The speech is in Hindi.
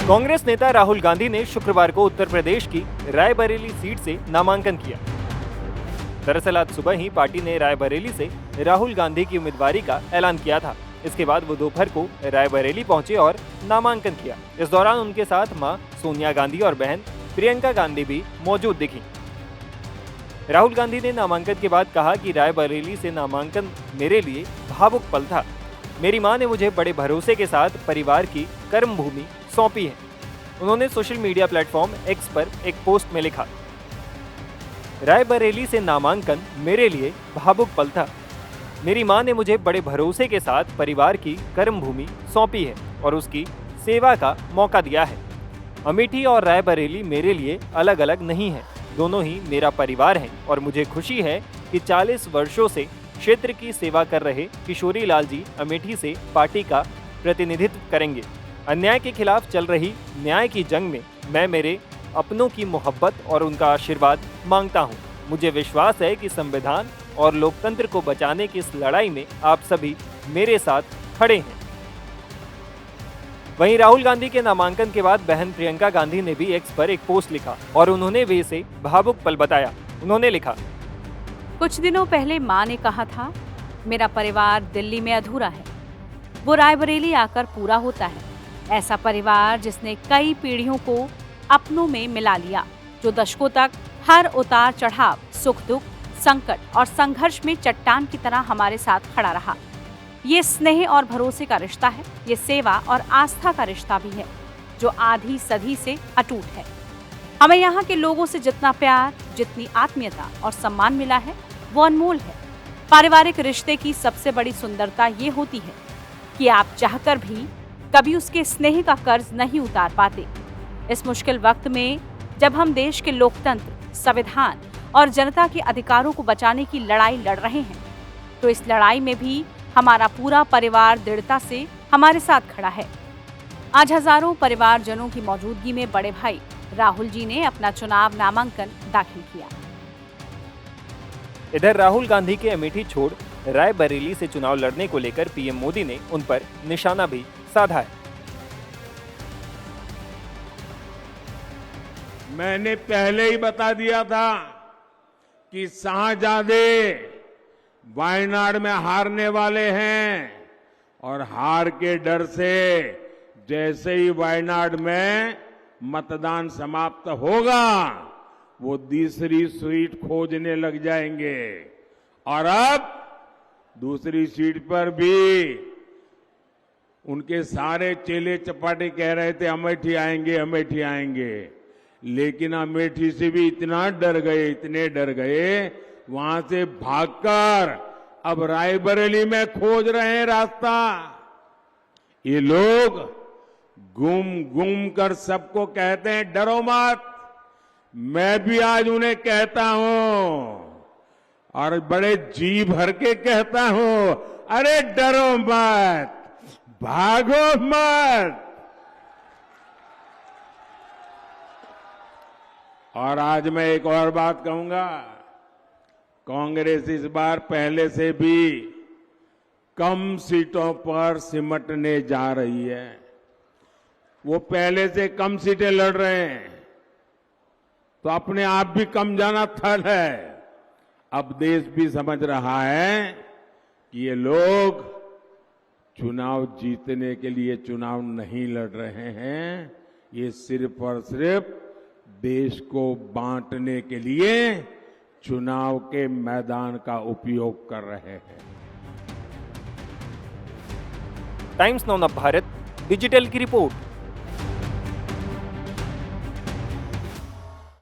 कांग्रेस नेता राहुल गांधी ने शुक्रवार को उत्तर प्रदेश की रायबरेली सीट से नामांकन किया। दरअसल आज सुबह ही पार्टी ने रायबरेली से राहुल गांधी की उम्मीदवारी का ऐलान किया था। इसके बाद वो दोपहर को रायबरेली पहुंचे और नामांकन किया। इस दौरान उनके साथ मां सोनिया गांधी और बहन प्रियंका गांधी भी मौजूद दिखी। राहुल गांधी ने नामांकन के बाद कहा कि रायबरेली से नामांकन मेरे लिए भावुक पल था। मेरी मां ने मुझे बड़े भरोसे के साथ परिवार की कर्म भूमि सौंपी है। उन्होंने सोशल मीडिया प्लेटफॉर्म एक्स पर एक पोस्ट में लिखा, रायबरेली से नामांकन मेरे लिए भावुक पल था। मेरी मां ने मुझे बड़े भरोसे के साथ परिवार की कर्म भूमि सौंपी है और उसकी सेवा का मौका दिया है। अमेठी और रायबरेली मेरे लिए अलग अलग नहीं है, दोनों ही मेरा परिवार हैं और मुझे खुशी है कि 40 वर्षों से क्षेत्र की सेवा कर रहे किशोरी लाल जी अमेठी से पार्टी का प्रतिनिधित्व करेंगे। अन्याय के खिलाफ चल रही न्याय की जंग में मैं मेरे अपनों की मोहब्बत और उनका आशीर्वाद मांगता हूं। मुझे विश्वास है कि संविधान और लोकतंत्र को बचाने की इस लड़ाई में आप सभी मेरे साथ खड़े हैं। वहीं राहुल गांधी के नामांकन के बाद बहन प्रियंका गांधी ने भी एक्स पर एक पोस्ट लिखा और उन्होंने भी इसे भावुक पल बताया। उन्होंने लिखा, कुछ दिनों पहले माँ ने कहा था, मेरा परिवार दिल्ली में अधूरा है, वो रायबरेली आकर पूरा होता है। ऐसा परिवार जिसने कई पीढ़ियों को अपनों में मिला लिया, जो दशकों तक हर उतार चढ़ाव, सुख दुख, संकट और संघर्ष में चट्टान की तरह हमारे साथ खड़ा रहा। ये स्नेह और भरोसे का रिश्ता है, ये सेवा और आस्था का रिश्ता भी है, जो आधी सदी से अटूट है। हमें यहाँ के लोगों से जितना प्यार, जितनी आत्मीयता और सम्मान मिला है, वो अनमोल है। पारिवारिक रिश्ते की सबसे बड़ी सुंदरता ये होती है कि आप चाहकर भी कभी उसके स्नेह का कर्ज नहीं उतार पाते। इस मुश्किल वक्त में जब हम देश के लोकतंत्र, संविधान और जनता के अधिकारों को बचाने की लड़ाई लड़ रहे हैं, तो इस लड़ाई में भी हमारा पूरा परिवार दृढ़ता से हमारे साथ खड़ा है। आज हजारों परिवारजनों की मौजूदगी में बड़े भाई राहुल जी ने अपना चुनाव नामांकन दाखिल किया। इधर राहुल गांधी के अमेठी छोड़ रायबरेली से चुनाव लड़ने को लेकर पीएम मोदी ने उन पर निशाना भी साधा है। मैंने पहले ही बता दिया था कि शाहजादे वायनाड में हारने वाले हैं और हार के डर से जैसे ही वायनाड में मतदान समाप्त होगा, वो दूसरी सीट खोजने लग जाएंगे। और अब दूसरी सीट पर भी उनके सारे चेले चपाटे कह रहे थे अमेठी आएंगे, अमेठी आएंगे, लेकिन अमेठी से भी इतना डर गए, इतने डर गए, वहां से भागकर अब रायबरेली में खोज रहे हैं रास्ता। ये लोग घूम घूम कर सबको कहते हैं डरो मत। मैं भी आज उन्हें कहता हूं और बड़े जी भर के कहता हूं, अरे डरो मत, भागो मत। और आज मैं एक और बात कहूंगा, कांग्रेस इस बार पहले से भी कम सीटों पर सिमटने जा रही है। वो पहले से कम सीटें लड़ रहे हैं, तो अपने आप भी कम जाना थल है। अब देश भी समझ रहा है कि ये लोग चुनाव जीतने के लिए चुनाव नहीं लड़ रहे हैं, ये सिर्फ और सिर्फ देश को बांटने के लिए चुनाव के मैदान का उपयोग कर रहे हैं। टाइम्स नाउ भारत डिजिटल की रिपोर्ट।